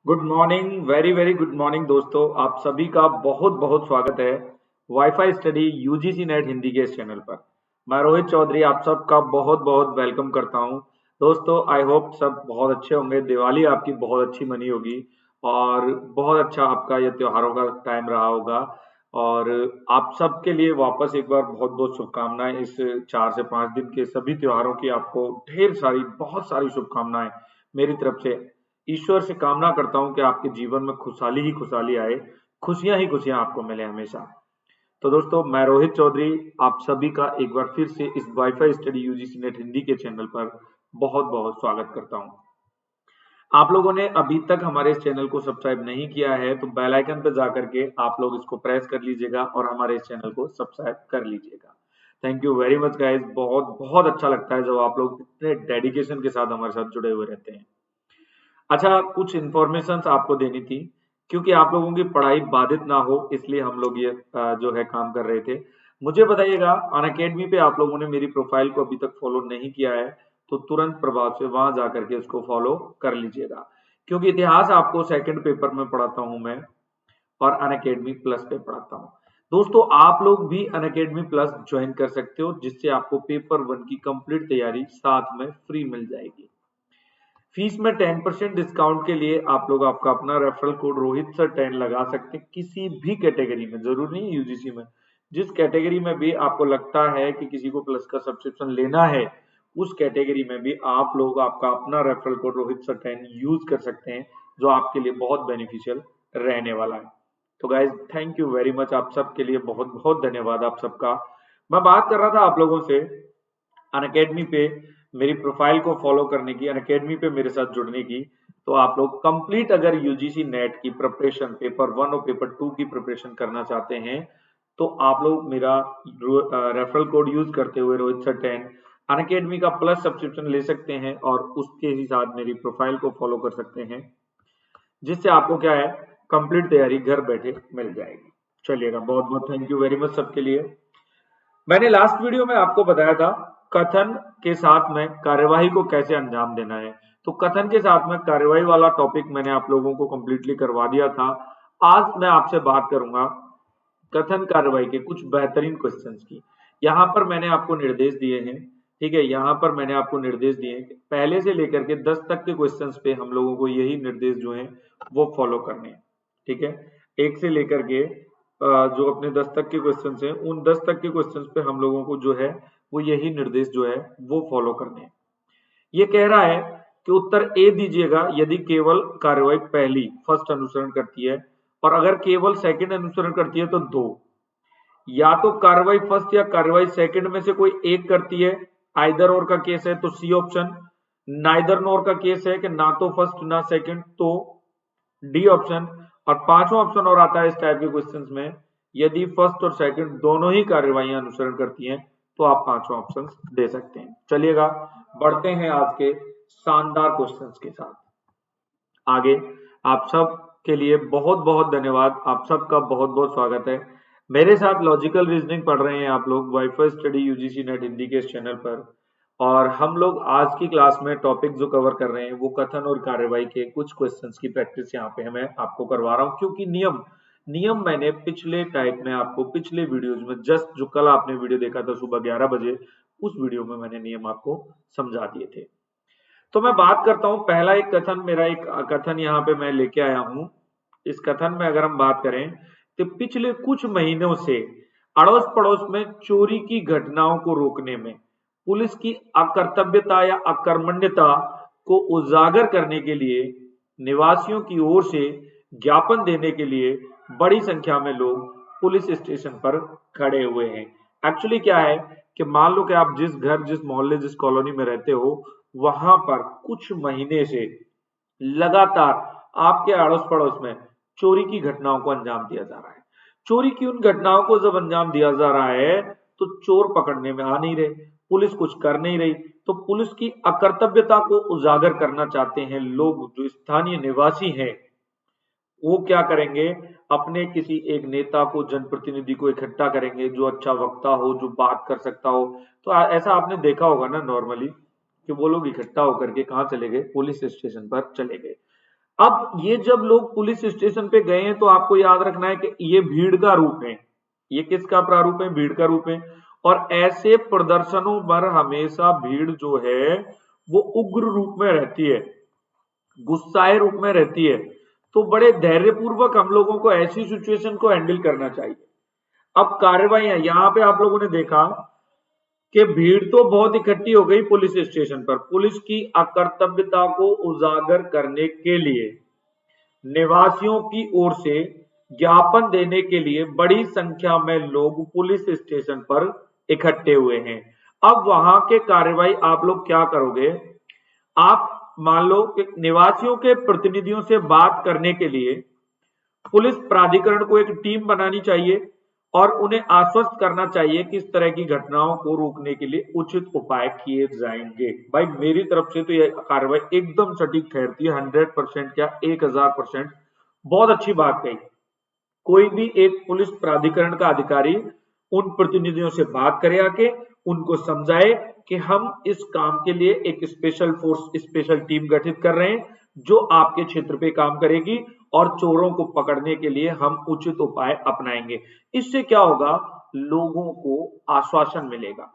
Good morning, very very good morning दोस्तों। आप सभी का बहुत बहुत स्वागत है wifi study UGC net Hindi के इस चैनल पर। मैं रोहित चौधरी आप सबका बहुत बहुत वेलकम करता हूं। दोस्तों, आई होप सब बहुत अच्छे होंगे। दिवाली आपकी बहुत अच्छी मनी होगी और बहुत अच्छा आपका ये त्योहारों का टाइम रहा होगा। और आप सबके लिए वापस एक बार बहुत बहुत शुभकामनाएं। इस 4 से 5 दिन के सभी त्योहारों की आपको ढेर सारी बहुत सारी शुभकामनाएं मेरी तरफ से। ईश्वर से कामना करता हूं कि आपके जीवन में खुशहाली ही खुशहाली आए, खुशियां ही खुशियां आपको मिले हमेशा। तो दोस्तों, मैं रोहित चौधरी आप सभी का एक बार फिर से इस wifi study UGC net Hindi के चैनल पर बहुत बहुत स्वागत करता हूं। आप लोगों ने अभी तक हमारे इस चैनल को सब्सक्राइब नहीं किया है तो बेल आइकन पर जाकर के आप लोग इसको प्रेस कर लीजिएगा और हमारे इस चैनल को सब्सक्राइब कर लीजिएगा। Thank you very much guys. बहुत बहुत अच्छा लगता है जब आप लोग इतने डेडिकेशन के साथ हमारे साथ जुड़े हुए रहते हैं। अच्छा, कुछ इन्फॉर्मेशन आपको देनी थी क्योंकि आप लोगों की पढ़ाई बाधित ना हो, इसलिए हम लोग ये जो है काम कर रहे थे। मुझे बताइएगा, अनअकैडमी पे आप लोगों ने मेरी प्रोफाइल को अभी तक फॉलो नहीं किया है तो तुरंत प्रभाव से वहां जा करके इसको फॉलो कर लीजिएगा, क्योंकि इतिहास आपको सेकंड पेपर में पढ़ाता हूं मैं और अनअकैडमी प्लस पे पढ़ाता हूं। दोस्तों, आप लोग भी अनअकैडमी प्लस ज्वाइन कर सकते हो, जिससे आपको पेपर 1 की कंप्लीट तैयारी साथ में फ्री मिल जाएगी। फीस में 10% डिस्काउंट के लिए आप लोग आपका अपना रेफरल कोड रोहित सर 10 लगा सकते हैं किसी भी कैटेगरी में, जरूर नहीं यूजीसी में। जिस कैटेगरी में भी आपको लगता है कि किसी को प्लस का सब्सक्रिप्शन लेना है, उस कैटेगरी में भी आप लोग आपका अपना referral code Rohit sir 10 use कर सकते हैं, जो आपके लिए बहुत बेनिफिशियल रहने वाला है। तो guys, thank you very much. आप सबके लिए बहुत बहुत धन्यवाद आप सबका। मैं बात कर रहा था आप लोगों से अनअकैडमी पे मेरी प्रोफाइल को फॉलो करने की, अनअकैडमी पे मेरे साथ जुड़ने की। तो आप लोग कंप्लीट अगर यूजीसी नेट की प्रिपरेशन पेपर 1 और पेपर 2 की प्रिपरेशन करना चाहते हैं तो आप लोग मेरा रेफरल कोड यूज करते हुए रोहित सर 10 अनअकैडमी का प्लस सब्सक्रिप्शन ले सकते हैं और उसके ही साथ मेरी प्रोफाइल को फॉलो कर सकते हैं, जिससे आपको क्या है, कंप्लीट तैयारी घर बैठे मिल जाएगी। चलिएगा, बहुत बहुत थैंक यू वेरी मच सबके लिए। मैंने लास्ट वीडियो में आपको बताया था कथन के साथ में कार्यवाही को कैसे अंजाम देना है। तो कथन के साथ में कार्यवाही वाला टॉपिक मैंने आप लोगों को कंप्लीटली करवा दिया था। आज मैं आपसे बात करूंगा कथन कार्यवाही के कुछ बेहतरीन क्वेश्चंस की। यहाँ पर मैंने आपको निर्देश दिए हैं, ठीक है। यहाँ पर मैंने आपको निर्देश दिए हैं कि पहले से लेकर के 10 तक के क्वेश्चंस पे हम लोगों को यही निर्देश जो है वो फॉलो करने हैं, ठीक है। एक से लेकर के जो अपने 10 तक के क्वेश्चंस हैं, उन 10 तक के क्वेश्चंस पे हम लोगों को जो है वो यही निर्देश जो है वो फॉलो करने हैं। ये कह रहा है कि उत्तर ए दीजिएगा यदि केवल कार्यवाही पहली फर्स्ट अनुसरण करती है, और अगर केवल सेकंड अनुसरण करती है तो दो। या तो कार्रवाई फर्स्ट या कार्रवाई सेकंड में से कोई एक करती है, आइदर और का केस है तो सी ऑप्शन। नाइदर नोर का केस है कि ना तो फर्स्ट ना सेकंड, तो डी ऑप्शन। और पांचवा ऑप्शन और आता है इस टाइप के क्वेश्चंस में, यदि फर्स्ट और सेकंड दोनों ही कार्यवाहियां अनुसरण करती हैं तो आप पांचवा ऑप्शन दे सकते हैं। चलिएगा, बढ़ते हैं आज के शानदार क्वेश्चंस के साथ आगे। आप सब के लिए बहुत बहुत धन्यवाद, आप सबका बहुत बहुत स्वागत है। मेरे साथ लॉजिकल रीजनिंग पढ़ रहे हैं आप लोग wifi study UGC net Hindi के इस चैनल पर। और हम लोग आज की क्लास में टॉपिक जो कवर कर रहे हैं वो कथन और कार्यवाही के कुछ क्वेश्चंस की प्रैक्टिस यहाँ पे मैं आपको करवा रहा हूँ, क्योंकि नियम नियम मैंने पिछले टाइप में आपको पिछले वीडियोज में, जस्ट जो कल आपने वीडियो देखा था सुबह 11 बजे, उस वीडियो में मैंने नियम आपको समझा दिए थे। तो मैं बात करता हूं, पहला एक कथन, मेरा एक कथन यहाँ पे मैं लेके आया हूं। इस कथन में अगर हम बात करें तो पिछले कुछ महीनों से अड़ोस पड़ोस में चोरी की घटनाओं को रोकने में पुलिस की अकर्तव्यता या अकर्मण्यता को उजागर करने के लिए निवासियों की ओर से ज्ञापन देने के लिए बड़ी संख्या में लोग पुलिस स्टेशन पर खड़े हुए हैं। एक्चुअली क्या है कि मान लो कि आप जिस घर, जिस मोहल्ले, जिस कॉलोनी में रहते हो, वहां पर कुछ महीने से लगातार आपके अड़ोस पड़ोस में चोरी की घटनाओं को अंजाम दिया जा रहा है। चोरी की उन घटनाओं को जब अंजाम दिया जा रहा है तो चोर पकड़ने में आ नहीं रहे, पुलिस कुछ कर नहीं रही, तो पुलिस की अकर्तव्यता को उजागर करना चाहते हैं लोग, जो स्थानीय निवासी हैं वो क्या करेंगे, अपने किसी एक नेता को, जनप्रतिनिधि को इकट्ठा करेंगे जो अच्छा वक्ता हो, जो बात कर सकता हो। तो ऐसा आपने देखा होगा ना नॉर्मली कि वो लोग इकट्ठा होकर के कहाँ चले गए, पुलिस स्टेशन पर चले गए। अब ये जब लोग पुलिस स्टेशन पे गए हैं तो आपको याद रखना है कि ये भीड़ का रूप है। ये किसका प्रारूप है? भीड़ का रूप है। और ऐसे प्रदर्शनों पर हमेशा भीड़ जो है वो उग्र रूप में रहती है, गुस्साए रूप में रहती है। तो बड़े धैर्यपूर्वक हम लोगों को ऐसी सिचुएशन को हैंडल करना चाहिए। अब कार्रवाई यहाँ पे आप लोगों ने देखा कि भीड़ तो बहुत इकट्ठी हो गई पुलिस स्टेशन पर। पुलिस की अकर्तव्यता को उजागर करने के लिए निवासियों की ओर से ज्ञापन देने के लिए बड़ी संख्या में लोग पुलिस स्टेशन पर इकट्ठे हुए हैं। अब वहां के कार्रवाई आप लोग क्या करोगे? आप मान लो कि निवासियों के प्रतिनिधियों से बात करने के लिए पुलिस प्राधिकरण को एक टीम बनानी चाहिए और उन्हें आश्वस्त करना चाहिए कि इस तरह की घटनाओं को रोकने के लिए उचित उपाय किए जाएंगे। भाई मेरी तरफ से तो यह कार्रवाई एकदम सटीक ठहरती है, 100% क्या 1000%। बहुत अच्छी बात कही। कोई भी एक पुलिस प्राधिकरण का अधिकारी उन प्रतिनिधियों से बात करे, आके उनको समझाए कि हम इस काम के लिए एक स्पेशल फोर्स, स्पेशल टीम गठित कर रहे हैं जो आपके क्षेत्र पे काम करेगी और चोरों को पकड़ने के लिए हम उचित उपाय अपनाएंगे। इससे क्या होगा? लोगों को आश्वासन मिलेगा।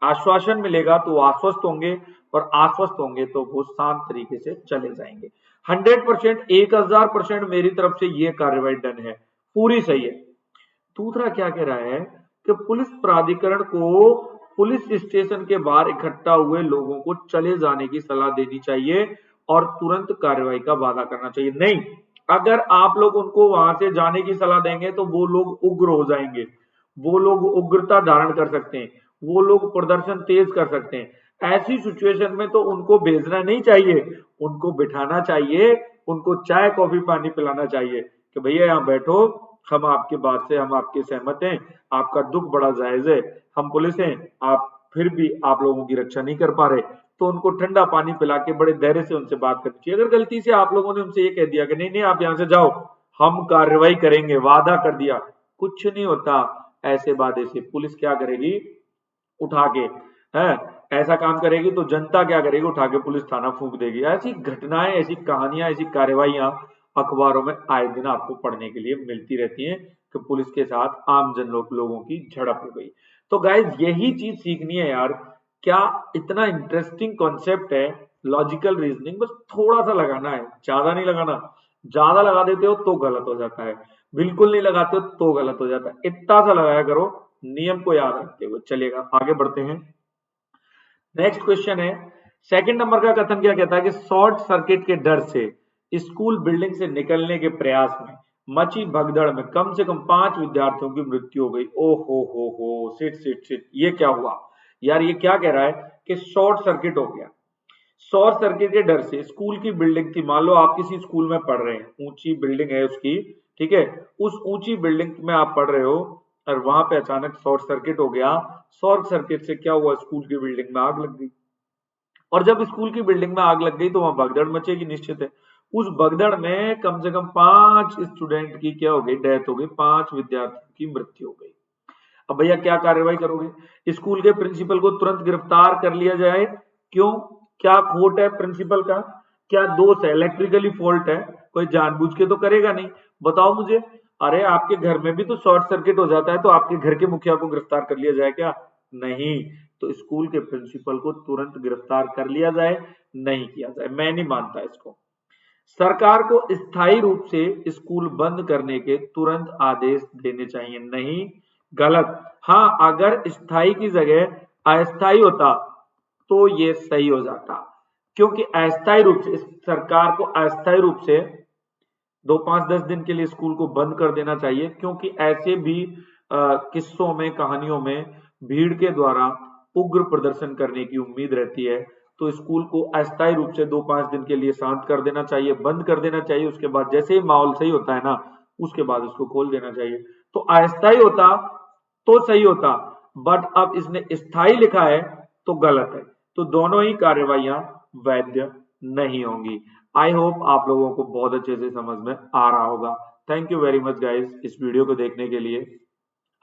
आश्वासन मिलेगा तो वो आश्वस्त होंगे, और आश्वस्त होंगे तो वो शांत तरीके से चले जाएंगे। 100%, 1000% मेरी तरफ से ये कार्रवाई डन है, पूरी सही है। दूसरा क्या कह रहा है कि पुलिस प्राधिकरण को पुलिस स्टेशन के बाहर इकट्ठा हुए लोगों को चले जाने की सलाह देनी चाहिए और तुरंत कार्रवाई का वादा करना चाहिए। नहीं, अगर आप लोग उनको वहां से जाने की सलाह देंगे तो वो लोग उग्र हो जाएंगे, वो लोग उग्रता धारण कर सकते हैं, वो लोग प्रदर्शन तेज कर सकते हैं। ऐसी सिचुएशन में तो उनको भेजना नहीं चाहिए, उनको बिठाना चाहिए, उनको चाय कॉफी पानी पिलाना चाहिए कि भैया यहाँ बैठो, हम आपके बात से हम आपके सहमत हैं, आपका दुख बड़ा जायज है, हम पुलिस हैं, आप फिर भी आप लोगों की रक्षा नहीं कर पा रहे। तो उनको ठंडा पानी पिला के बड़े धैर्य से उनसे बात करनी चाहिए। अगर गलती से आप लोगों ने उनसे ये कह दिया कि नहीं नहीं आप यहाँ से जाओ, हम कार्रवाई करेंगे, वादा कर दिया, कुछ नहीं होता। ऐसे वादे से पुलिस क्या करेगी? उठा के है ऐसा काम करेगी तो जनता क्या करेगी? उठा के पुलिस थाना फूंक देगी। ऐसी घटनाएं, ऐसी कहानियां, ऐसी कार्रवाइयां अखबारों में आए दिन आपको पढ़ने के लिए मिलती रहती हैं कि पुलिस के साथ आम जन लोगों की झड़प हो गई। तो गाइज यही चीज सीखनी है यार। क्या इतना इंटरेस्टिंग कॉन्सेप्ट है, लॉजिकल रीजनिंग, बस थोड़ा सा लगाना है, ज्यादा नहीं लगाना। ज्यादा लगा देते हो तो गलत हो जाता है, बिल्कुल नहीं लगाते हो तो गलत हो जाता है। इतना सा लगाया करो, नियम को याद रखते हुए चलेगा। आगे बढ़ते हैं। नेक्स्ट क्वेश्चन है, सेकंड नंबर का कथन क्या कहता है कि शॉर्ट सर्किट के डर से स्कूल बिल्डिंग से निकलने के प्रयास में मची भगदड़ में कम से कम 5 विद्यार्थियों की मृत्यु हो गई। ओ हो, सिट सिट सिट, ये क्या हुआ यार? ये क्या कह रहा है कि शॉर्ट सर्किट हो गया। शॉर्ट सर्किट के डर से स्कूल की बिल्डिंग थी, मान लो आप किसी स्कूल में पढ़ रहे हैं, ऊंची बिल्डिंग है उसकी, ठीक है, उस ऊंची बिल्डिंग में आप पढ़ रहे हो और वहां पे अचानक शॉर्ट सर्किट हो गया। शॉर्ट सर्किट से क्या हुआ? स्कूल की बिल्डिंग में आग लग गई। और जब स्कूल की बिल्डिंग में आग लग गई तो वहां भगदड़ मचेगी, निश्चित है। उस भगदड़ में कम से कम 5 स्टूडेंट की क्या हो गई? डेथ हो गई, 5 विद्यार्थियों की मृत्यु हो गई। अब भैया क्या कार्रवाई करोगे? स्कूल के प्रिंसिपल को तुरंत गिरफ्तार कर लिया जाए। क्यों? क्या खोट है प्रिंसिपल का? क्या दोष है? इलेक्ट्रिकली फॉल्ट है, कोई जानबूझ के तो करेगा नहीं, बताओ मुझे। अरे आपके घर में भी तो शॉर्ट सर्किट हो जाता है, तो आपके घर के मुखिया को गिरफ्तार कर लिया जाए क्या? नहीं। तो स्कूल के प्रिंसिपल को तुरंत गिरफ्तार कर लिया जाए, नहीं किया जाए, मैं नहीं मानता इसको। सरकार को स्थायी रूप से स्कूल बंद करने के तुरंत आदेश देने चाहिए। नहीं, गलत। हाँ, अगर स्थायी की जगह अस्थायी होता तो ये सही हो जाता, क्योंकि अस्थायी रूप से सरकार को अस्थायी रूप से 2, 5, 10 दिन के लिए स्कूल को बंद कर देना चाहिए, क्योंकि ऐसे भी किस्सों में, कहानियों में भीड़ के द्वारा उग्र प्रदर्शन करने की उम्मीद रहती है। तो स्कूल को अस्थायी रूप से 2, 5 दिन के लिए शांत कर देना चाहिए, बंद कर देना चाहिए। उसके बाद जैसे ही माहौल सही होता है ना, उसके बाद उसको खोल देना चाहिए। तो अस्थायी होता तो सही होता, बट अब इसने स्थायी लिखा है तो गलत है। तो दोनों ही कार्यवाहियां वैध नहीं होंगी। आई होप आप लोगों को बहुत अच्छे से समझ में आ रहा होगा। Thank you very much guys इस वीडियो को देखने के लिए।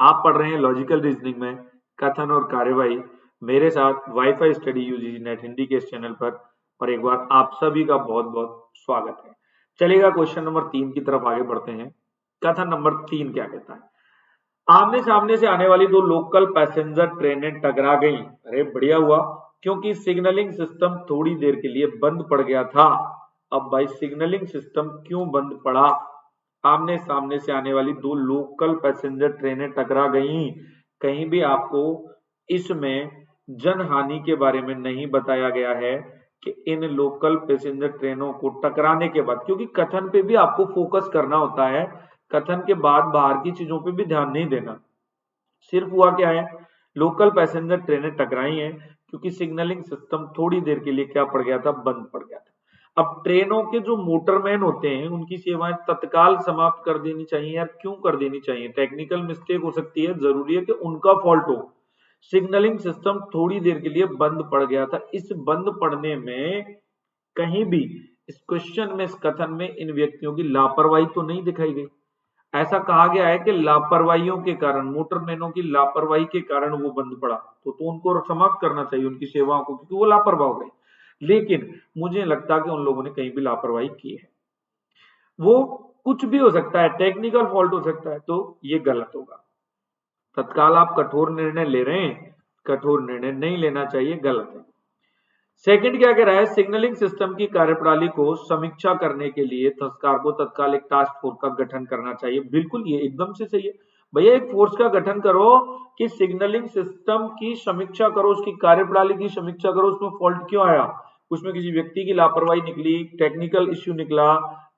आप पढ़ रहे हैं लॉजिकल रीजनिंग में कथन और कार्यवाही मेरे साथ wifi study UGC net Hindi के इस चैनल पर, और एक बार आप सभी का बहुत बहुत स्वागत है। चलिएगा क्वेश्चन नंबर 3 की तरफ आगे बढ़ते हैं। कथन नंबर 3 क्या कहता है? आमने सामने से आने वाली दो लोकल पैसेंजर ट्रेनें टकरा गईं। अरे बढ़िया हुआ, क्योंकि सिग्नलिंग सिस्टम थोड़ी देर के लिए बंद पड़ गया था। अब भाई सिग्नलिंग सिस्टम क्यों बंद पड़ा? आमने सामने से आने वाली दो लोकल पैसेंजर ट्रेनें टकरा गईं। कहीं भी आपको इसमें जनहानि के बारे में नहीं बताया गया है कि इन लोकल पैसेंजर ट्रेनों को टकराने के बाद, क्योंकि कथन पे भी आपको फोकस करना होता है, कथन के बाद बाहर की चीजों पे भी ध्यान नहीं देना। सिर्फ हुआ क्या है, लोकल पैसेंजर ट्रेनें टकराई हैं क्योंकि सिग्नलिंग सिस्टम थोड़ी देर के लिए क्या पड़ गया था, बंद पड़ गया था। अब ट्रेनों के जो मोटरमैन होते हैं उनकी सेवाएं तत्काल समाप्त कर देनी चाहिए। यार क्यों कर देनी चाहिए? टेक्निकल मिस्टेक हो सकती है, जरूरी है कि उनका फॉल्ट हो। सिग्नलिंग सिस्टम थोड़ी देर के लिए बंद पड़ गया था। इस बंद पड़ने में कहीं भी इस क्वेश्चन में, इस कथन में इन व्यक्तियों की लापरवाही तो नहीं दिखाई गई। ऐसा कहा गया है कि लापरवाहियों के कारण, मोटरमैनों की लापरवाही के कारण वो बंद पड़ा, तो उनको समाप्त करना चाहिए उनकी सेवाओं को, क्योंकि वो लापरवाह हो गए। लेकिन मुझे लगता कि उन लोगों ने कहीं भी लापरवाही की है। वो कुछ भी हो सकता है, टेक्निकल फॉल्ट हो सकता है, तो ये गलत होगा। तत्काल आप कठोर निर्णय ले रहे हैं, कठोर निर्णय नहीं लेना चाहिए, गलत है। सेकंड क्या कह रहा है? सिग्नलिंग सिस्टम की कार्यप्रणाली को समीक्षा करने के लिए सरकार को तत्काल एक टास्क फोर्स का गठन करना चाहिए। बिल्कुल, ये एकदम से सही है भैया, एक फोर्स का गठन करो कि सिग्नलिंग सिस्टम की समीक्षा करो, उसकी कार्यप्रणाली की समीक्षा करो, उसमें फॉल्ट क्यों आया, उसमें किसी व्यक्ति की लापरवाही निकली, टेक्निकल इश्यू निकला,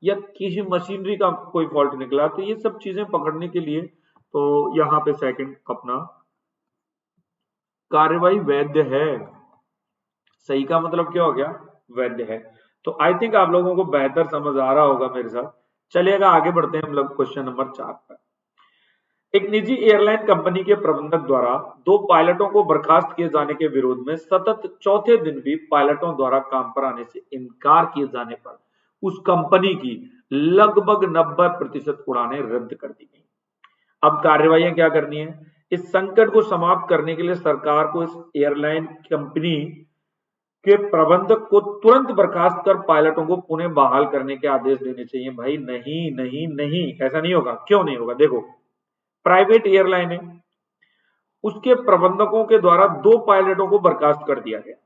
या किसी मशीनरी का कोई फॉल्ट निकला, तो ये सब चीजें पकड़ने के लिए तो यहाँ पे सेकंड अपना कार्यवाही वैध है। सही का मतलब क्या हो गया? वैध है। तो आई थिंक आप लोगों को बेहतर समझ आ रहा होगा मेरे साथ। चलिएगा आगे बढ़ते हैं हम लोग क्वेश्चन नंबर 4 पर। एक निजी एयरलाइन कंपनी के प्रबंधक द्वारा दो पायलटों को बर्खास्त किए जाने के विरोध में सतत चौथे दिन भी पायलटों द्वारा काम पर आने से इनकार किए जाने पर उस कंपनी की लगभग 90% उड़ानें रद्द कर दी गई। अब कार्यवाही क्या करनी है? इस संकट को समाप्त करने के लिए सरकार को इस एयरलाइन कंपनी के प्रबंधक को तुरंत बर्खास्त कर पायलटों को पुनः बहाल करने के आदेश देने चाहिए। भाई नहीं नहीं नहीं, ऐसा नहीं होगा। क्यों नहीं होगा? देखो, प्राइवेट एयरलाइन है, उसके प्रबंधकों के द्वारा दो पायलटों को बर्खास्त कर दिया गया।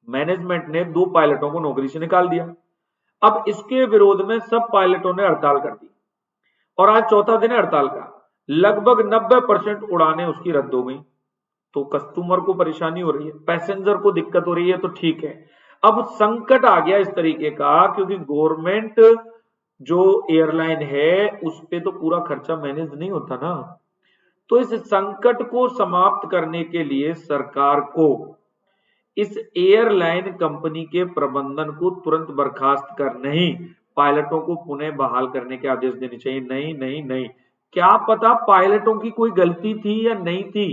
मैनेजमेंट ने दो पायलटों को नौकरी से निकाल दिया। अब इसके विरोध में सब पायलटों ने हड़ताल कर दी और आज चौथा दिन है हड़ताल का। लगभग 90% उड़ानें उसकी रद्द हो गई। तो कस्टमर को परेशानी हो रही है, पैसेंजर को दिक्कत हो रही है, तो ठीक है। अब संकट आ गया इस तरीके का क्योंकि गवर्नमेंट जो एयरलाइन है उस पे तो पूरा खर्चा मैनेज नहीं होता ना। तो इस संकट को समाप्त करने के लिए सरकार को इस एयरलाइन कंपनी के प्रबंधन को तुरंत बर्खास्त कर नहीं, पायलटों को पुनः बहाल करने के आदेश देने चाहिए। नहीं नहीं नहीं, क्या पता पायलटों की कोई गलती थी या नहीं थी,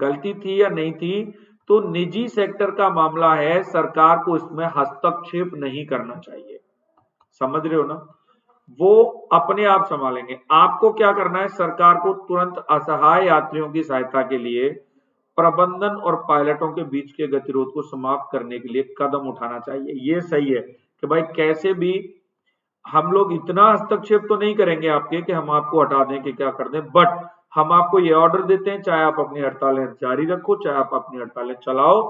गलती थी या नहीं थी, तो निजी सेक्टर का मामला है, सरकार को इसमें हस्तक्षेप नहीं करना चाहिए। समझ रहे हो ना? वो अपने आप संभालेंगे। आपको क्या करना है? सरकार को तुरंत असहाय यात्रियों की सहायता के लिए प्रबंधन और पायलटों के बीच के गतिरोध को समाप्त करने के लिए कदम उठाना चाहिए। ये सही है कि भाई कैसे भी हम लोग इतना हस्तक्षेप तो नहीं करेंगे आपके कि हम आपको हटा दें कि क्या कर दें, बट हम आपको ये ऑर्डर देते हैं, चाहे आप अपनी हड़तालें जारी रखो, चाहे आप अपनी हड़तालें चलाओ,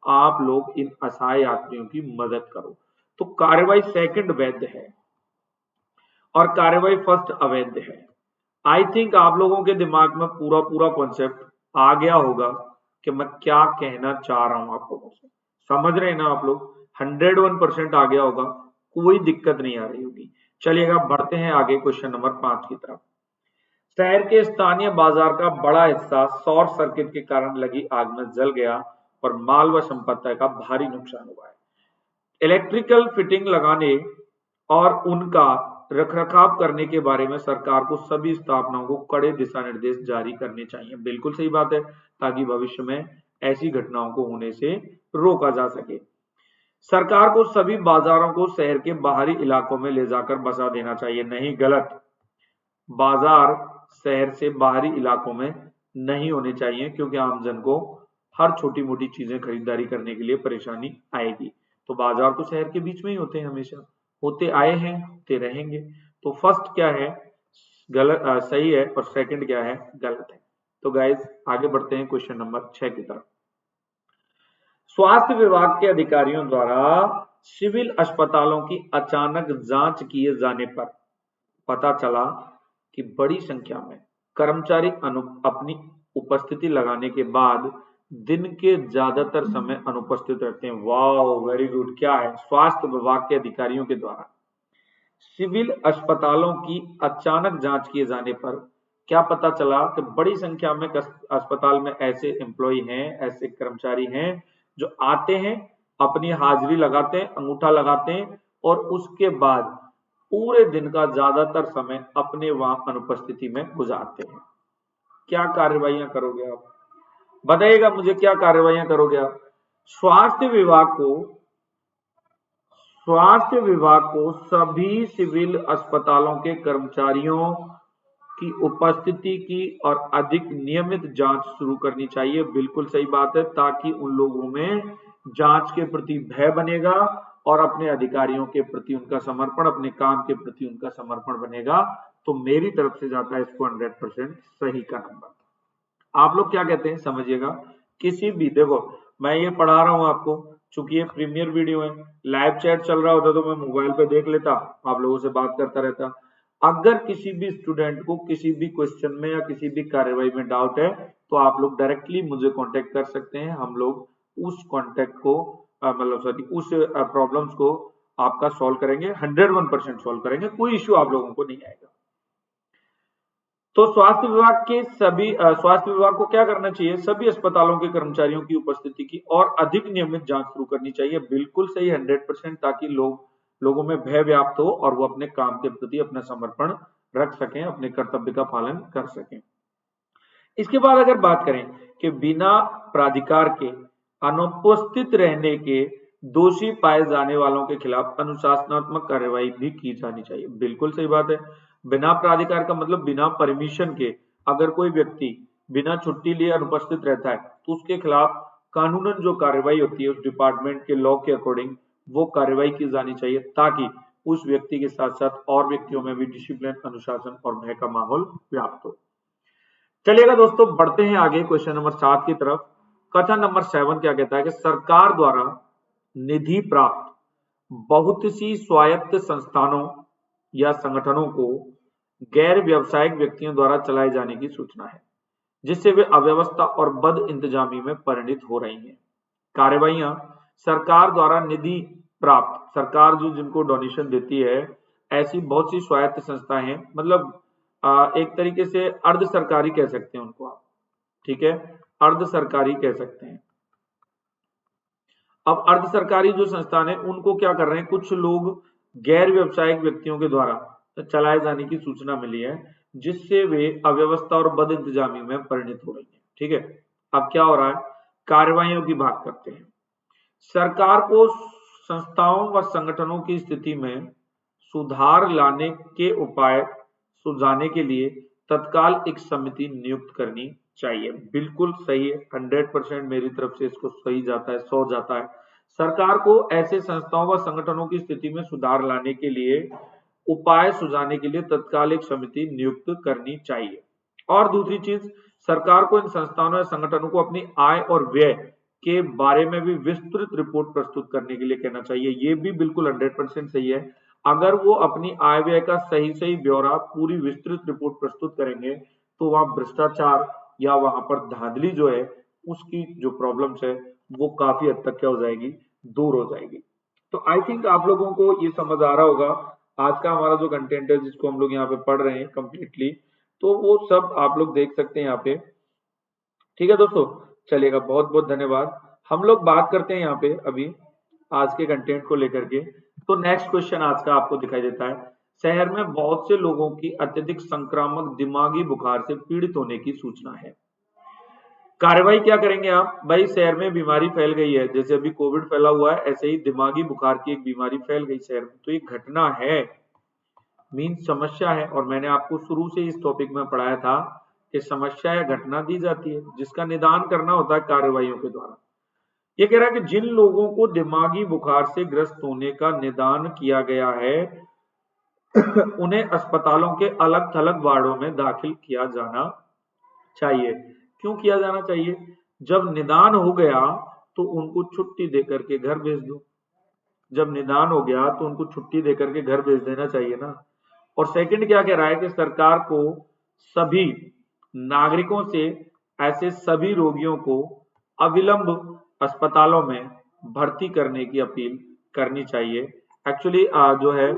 आप लोग इन असहाय यात्रियों की मदद करो। तो कार्रवाई सेकंड वैध है और कार्रवाई फर्स्ट अवैध है। आई थिंक आप लोगों के दिमाग में पूरा पूरा कॉन्सेप्ट आ गया होगा कि मैं क्या कहना चाह रहा हूं आप लोगों से। समझ रहे हैं ना आप लोग? 101% आ गया होगा, कोई दिक्कत नहीं आ रही होगी। चलिएगा बढ़ते हैं आगे क्वेश्चन नंबर 5 की तरफ। शहर के स्थानीय बाजार का बड़ा हिस्सा शॉर्ट सर्किट के कारण लगी आग में जल गया और माल व संपत्ति का भारी नुकसान हुआ है। इलेक्ट्रिकल फिटिंग लगाने और उनका रखरखाव करने के बारे में सरकार को सभी स्थापनाओं को कड़े दिशा निर्देश जारी करने चाहिए। बिल्कुल सही बात है, ताकि भविष्य में ऐसी घटनाओं को होने से रोका जा सके। सरकार को सभी बाजारों को शहर के बाहरी इलाकों में ले जाकर बसा देना चाहिए। नहीं, गलत। बाजार शहर से बाहरी इलाकों में नहीं होने चाहिए क्योंकि आमजन को हर छोटी मोटी चीजें खरीदारी करने के लिए परेशानी आएगी। तो बाजार तो शहर के बीच में ही होते हैं हमेशा, होते आए हैं, होते रहेंगे। तो फर्स्ट क्या है गलत, सही है, और सेकंड क्या है गलत है। तो गाइज आगे बढ़ते हैं क्वेश्चन नंबर 6 की तरफ। स्वास्थ्य विभाग के अधिकारियों द्वारा सिविल अस्पतालों की अचानक जांच किए जाने पर पता चला कि बड़ी संख्या में कर्मचारी अपनी उपस्थिति लगाने के बाद दिन के ज्यादातर समय अनुपस्थित रहते हैं। वाह, वेरी गुड। क्या है? स्वास्थ्य विभाग के अधिकारियों के द्वारा सिविल अस्पतालों की अचानक जांच किए जाने पर क्या पता चला कि बड़ी संख्या में अस्पताल में ऐसे एम्प्लॉय हैं, ऐसे कर्मचारी हैं जो आते हैं, अपनी हाजिरी लगाते हैं, अंगूठा लगाते हैं और उसके बाद पूरे दिन का ज्यादातर समय अपने वहां अनुपस्थिति में गुजारते हैं। क्या कार्रवाइयां करोगे आप? बताइएगा मुझे, क्या कार्रवाइयां करोगे आप? स्वास्थ्य विभाग को स्वास्थ्य विभाग को सभी सिविल अस्पतालों के कर्मचारियों की उपस्थिति की और अधिक नियमित जांच शुरू करनी चाहिए। बिल्कुल सही बात है, ताकि उन लोगों में जांच के प्रति भय बनेगा और अपने अधिकारियों के प्रति उनका समर्पण, अपने काम के प्रति उनका समर्पण बनेगा। तो मेरी तरफ से जाता है इसको 100% सही का नंबर। आप लोग क्या कहते हैं समझिएगा। किसी भी, देखो मैं ये पढ़ा रहा हूं आपको, चूंकि ये प्रीमियर वीडियो है, लाइव चैट चल रहा होता तो मैं मोबाइल पे देख लेता, आप लोगों से बात करता रहता। अगर किसी भी स्टूडेंट को किसी भी क्वेश्चन में या किसी भी कार्यवाही में डाउट है तो आप लोग डायरेक्टली मुझे कांटेक्ट कर सकते हैं। हम लोग उस कांटेक्ट को मतलब सॉरी उस प्रॉब्लम्स को आपका सॉल्व करेंगे, 101% सॉल्व करेंगे, कोई इश्यू आप लोगों को नहीं आएगा। तो स्वास्थ्य विभाग को क्या करना चाहिए? सभी अस्पतालों के कर्मचारियों की उपस्थिति की और अधिक नियमित जांच शुरू करनी चाहिए। बिल्कुल सही, 100%, ताकि लोगों में भय व्याप्त हो और वो अपने काम के प्रति अपना समर्पण रख सकें, अपने कर्तव्य का पालन कर सकें। इसके बाद अगर बात करें कि बिना प्राधिकार के अनुपस्थित रहने के दोषी पाए जाने वालों के खिलाफ अनुशासनात्मक कार्यवाही भी की जानी चाहिए। बिल्कुल सही बात है। बिना प्राधिकार का मतलब बिना परमिशन के अगर कोई व्यक्ति बिना छुट्टी लिए अनुपस्थित रहता है तो उसके खिलाफ कानूनन जो कार्यवाही होती है उस डिपार्टमेंट के लॉ के अकॉर्डिंग वो कार्यवाही की जानी चाहिए, ताकि उस व्यक्ति के साथ साथ और व्यक्तियों में भी डिसिप्लिन, अनुशासन और भय का माहौल व्याप्त हो। चलिएगा दोस्तों, बढ़ते हैं आगे क्वेश्चन नंबर 7 की तरफ। कथन नंबर 7 क्या कहता है कि सरकार द्वारा निधि प्राप्त बहुत सी स्वायत्त संस्थानों या संगठनों को गैर व्यावसायिक व्यक्तियों द्वारा चलाए जाने की सूचना है, जिससे वे अव्यवस्था और बद इंतजामी में परिणित हो रही हैं। कार्रवाइयां सरकार द्वारा निधि प्राप्त, सरकार जो जिनको डोनेशन देती है, ऐसी बहुत सी स्वायत्त संस्थाएं हैं, मतलब एक तरीके से अर्ध सरकारी कह सकते हैं उनको आप, ठीक है, अर्ध सरकारी कह सकते हैं। अब अर्ध सरकारी जो संस्थान है उनको क्या कर रहे हैं, कुछ लोग गैर व्यावसायिक व्यक्तियों के द्वारा चलाए जाने की सूचना मिली है, जिससे वे अव्यवस्था और बद इंतजामी में परिणित हो रही है। ठीक है, अब क्या हो रहा है, कार्रवाइयों की बात करते हैं। सरकार को संस्थाओं व संगठनों की स्थिति में सुधार लाने के उपाय सुझाने के लिए तत्काल एक समिति नियुक्त करनी चाहिए। बिल्कुल सही है, 100% मेरी तरफ से इसको सही जाता है, 100 जाता है। सरकार को ऐसे संस्थाओं व संगठनों की स्थिति में सुधार लाने के लिए उपाय सुझाने के लिए तत्काल एक समिति नियुक्त करनी चाहिए। और दूसरी चीज, सरकार को इन संस्थानों या संगठनों को अपनी आय और व्यय के बारे में भी विस्तृत रिपोर्ट प्रस्तुत करने के लिए कहना चाहिए। ये भी बिल्कुल 100% सही है। अगर वो अपनी आय व्यय का सही ब्यौरा, पूरी विस्तृत रिपोर्ट प्रस्तुत करेंगे तो वहां भ्रष्टाचार या वहां पर धांधली जो है उसकी जो प्रॉब्लम्स है वो काफी हद तक क्या हो जाएगी, दूर हो जाएगी। तो आई थिंक आप लोगों को ये समझ आ रहा होगा आज का हमारा जो कंटेंट है जिसको हम लोग यहाँ पे पढ़ रहे हैं कंप्लीटली, तो वो सब आप लोग देख सकते हैं यहाँ पे। ठीक है दोस्तों, चलिएगा, बहुत बहुत धन्यवाद। हम लोग बात करते हैं यहाँ पे अभी आज के कंटेंट को लेकर के। तो नेक्स्ट क्वेश्चन आज का आपको दिखाई देता है, शहर में बहुत से लोगों की अत्यधिक संक्रामक दिमागी बुखार से पीड़ित होने की सूचना है। कार्रवाई क्या करेंगे आप? भाई शहर में बीमारी फैल गई है, जैसे अभी कोविड फैला हुआ है ऐसे ही दिमागी बुखार की एक बीमारी फैल गई शहर में। तो ये घटना है, मीन समस्या है, और मैंने आपको शुरू से इस टॉपिक में पढ़ाया था कि समस्या या घटना दी जाती है जिसका निदान करना होता है कार्रवाइयों के द्वारा। ये कह रहा है कि जिन लोगों को दिमागी बुखार से ग्रस्त होने का निदान किया गया है उन्हें अस्पतालों के अलग थलग वार्डों में दाखिल किया जाना चाहिए। क्यों किया जाना चाहिए? जब निदान हो गया तो उनको छुट्टी देकर के घर भेज दो। जब निदान हो गया तो उनको छुट्टी देकर के घर भेज देना चाहिए ना। और सेकंड क्या कह रहा है कि सरकार को सभी नागरिकों से ऐसे सभी रोगियों को अविलंब अस्पतालों में भर्ती करने की अपील करनी चाहिए। एक्चुअली जो है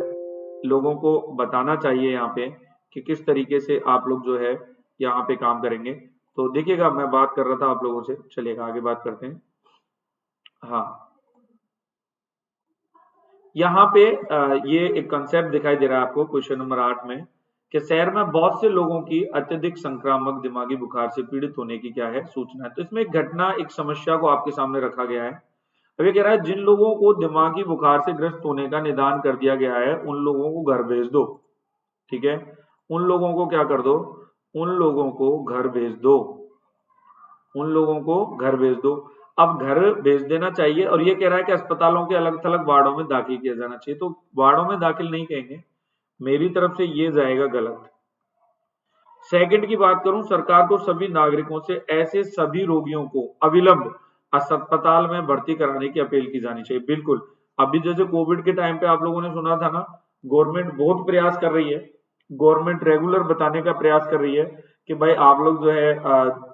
लोगों को बताना चाहिए यहाँ पे कि किस तरीके से आप लोग जो है यहाँ पे काम करेंगे। तो देखिएगा, मैं बात कर रहा था आप लोगों से, चलिएगा आगे बात करते हैं। हाँ, यहाँ पे ये एक कंसेप्ट दिखाई दे रहा है आपको क्वेश्चन नंबर 8 में कि शहर में बहुत से लोगों की अत्यधिक संक्रामक दिमागी बुखार से पीड़ित होने की क्या है सूचना है। तो इसमें एक घटना, एक समस्या को आपके सामने रखा गया है। अब ये कह रहा है जिन लोगों को दिमागी बुखार से ग्रस्त होने का निदान कर दिया गया है उन लोगों को घर भेज दो। ठीक है, उन लोगों को क्या कर दो? उन लोगों को घर भेज दो। उन लोगों को घर भेज दो। अब घर भेज देना चाहिए और ये कह रहा है कि अस्पतालों के अलग थलग वार्डों में दाखिल किया जाना चाहिए। तो वार्डों में दाखिल नहीं कहेंगे, मेरी तरफ से ये जाएगा गलत। सेकंड की बात करूं, सरकार को सभी नागरिकों से ऐसे सभी रोगियों को अविलंब अस्पताल में भर्ती कराने की अपील की जानी चाहिए। बिल्कुल, अभी जैसे कोविड के टाइम पे आप लोगों ने सुना था ना, गवर्नमेंट बहुत प्रयास कर रही है। गवर्नमेंट रेगुलर बताने का प्रयास कर रही है कि भाई आप लोग जो है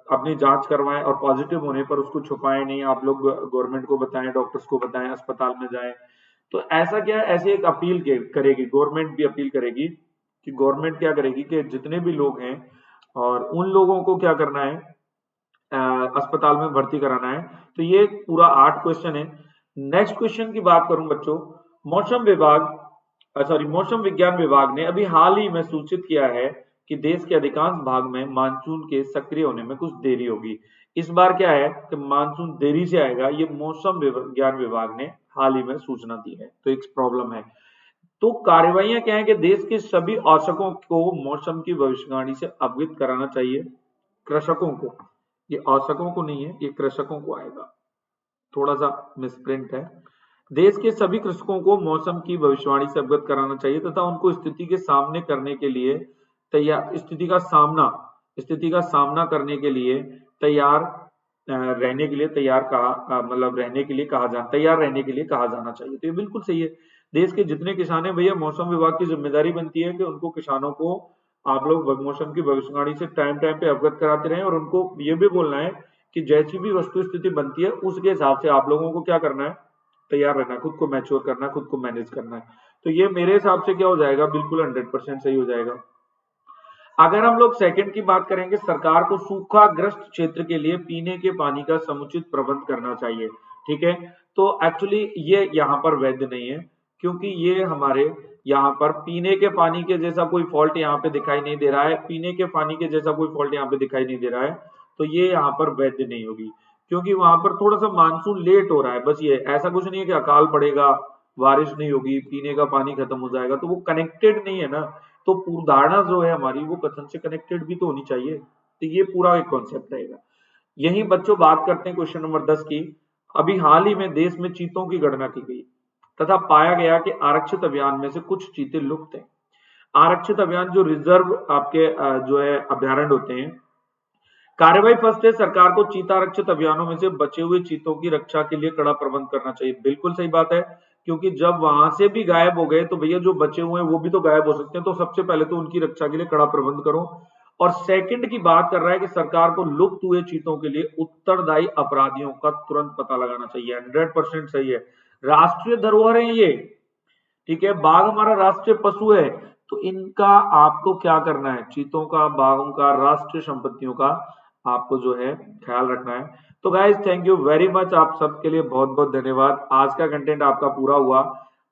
अपनी जांच करवाएं और पॉजिटिव होने पर उसको छुपाएं नहीं, आप लोग गवर्नमेंट को बताएं, डॉक्टर्स को बताएं, अस्पताल में जाएं। तो ऐसा क्या है, ऐसे एक अपील करेगी गवर्नमेंट भी, अपील करेगी कि गवर्नमेंट क्या करेगी कि जितने भी लोग हैं और उन लोगों को क्या करना है, अस्पताल में भर्ती कराना है। तो ये पूरा 8 क्वेश्चन है। नेक्स्ट क्वेश्चन की बात करूं बच्चों, मौसम विभाग मौसम विज्ञान विभाग ने अभी हाल ही में सूचित किया है कि देश के अधिकांश भाग में मानसून के सक्रिय होने में कुछ देरी होगी। इस बार क्या है कि मानसून देरी से आएगा, ये मौसम विज्ञान विभाग ने हाल ही में सूचना दी है। तो एक प्रॉब्लम है। तो कार्यवाही क्या है कि देश के सभी औषकों को मौसम की भविष्यवाणी से अवगत कराना चाहिए। कृषकों को, ये औषकों को नहीं है, ये कृषकों को आएगा, थोड़ा सा मिसप्रिंट है। देश के सभी कृषकों को मौसम की भविष्यवाणी से अवगत कराना चाहिए तथा उनको स्थिति के सामने करने के लिए तैयार स्थिति का सामना करने के लिए तैयार रहने के लिए तैयार कहा मतलब रहने के लिए कहा जाना तैयार रहने के लिए कहा जाना चाहिए। तो ये बिल्कुल सही है। देश के जितने किसान हैं भैया, मौसम विभाग की जिम्मेदारी बनती है कि उनको, किसानों को आप लोग मौसम की भविष्यवाणी से टाइम टाइम पे अवगत कराते रहें और उनको ये भी बोलना है कि जैसी भी वस्तु स्थिति बनती है उसके हिसाब से आप लोगों को क्या करना है, तैयार रहना है, खुद को मैच्योर करना है, खुद को मैनेज करना है। तो ये मेरे हिसाब से क्या हो जाएगा, बिल्कुल 100% सही हो जाएगा। अगर हम लोग सेकंड की बात करेंगे, सरकार को सूखाग्रस्त क्षेत्र के लिए पीने के पानी का समुचित प्रबंध करना चाहिए। ठीक है, तो एक्चुअली ये यहाँ पर वैध नहीं है, क्योंकि ये हमारे यहाँ पर पीने के पानी के जैसा कोई फॉल्ट यहाँ पे दिखाई नहीं दे रहा है। पीने के पानी के जैसा कोई फॉल्ट यहाँ पे दिखाई नहीं दे रहा है, तो ये यहाँ पर वैध नहीं होगी, क्योंकि वहां पर थोड़ा सा मानसून लेट हो रहा है। बस ये, ऐसा कुछ नहीं है कि अकाल पड़ेगा, बारिश नहीं होगी, पीने का पानी खत्म हो जाएगा, तो वो कनेक्टेड नहीं है ना। तो धारणा जो है हमारी, वो कथन से कनेक्टेड भी तो होनी चाहिए। तो ये पूरा एक कॉन्सेप्ट रहेगा। यही बच्चों बात करते हैं क्वेश्चन नंबर 10 की। अभी हाल ही में देश में चीतों की गणना की गई तथा पाया गया कि आरक्षित अभियान में से कुछ चीते लुप्त हैं। आरक्षित अभियान जो रिजर्व आपके जो है अभ्यारण्य होते हैं। कार्यवाही फर्स्ट है, सरकार को चीता आरक्षित अभियानों में से बचे हुए चीतों की रक्षा के लिए कड़ा प्रबंध करना चाहिए। बिल्कुल सही बात है, क्योंकि जब वहां से भी गायब हो गए तो भैया जो बचे हुए हैं वो भी तो गायब हो सकते हैं। तो सबसे पहले तो उनकी रक्षा के लिए कड़ा प्रबंध करो। और सेकंड की बात कर रहा है कि सरकार को लुप्त हुए चीतों के लिए उत्तरदायी अपराधियों का तुरंत पता लगाना चाहिए। 100% सही है, राष्ट्रीय धरोहर है ये। ठीक है, बाघ हमारा राष्ट्रीय पशु है, तो इनका आपको क्या करना है, चीतों का, बाघों का, राष्ट्रीय संपत्तियों का आपको जो है ख्याल रखना है। तो guys thank you very much, आप सबके लिए बहुत बहुत धन्यवाद। आज का कंटेंट आपका पूरा हुआ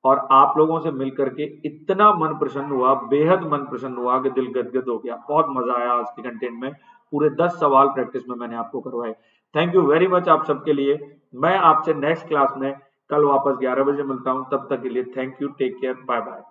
और आप लोगों से मिलकर के इतना मन प्रसन्न हुआ, बेहद मन प्रसन्न हुआ कि दिल गदगद हो गया। बहुत मजा आया आज के कंटेंट में। पूरे 10 सवाल प्रैक्टिस में मैंने आपको करवाए। थैंक यू वेरी मच आप सबके लिए। मैं आपसे नेक्स्ट क्लास में कल वापस 11 बजे मिलता हूं। तब तक के लिए thank you, take care, bye bye.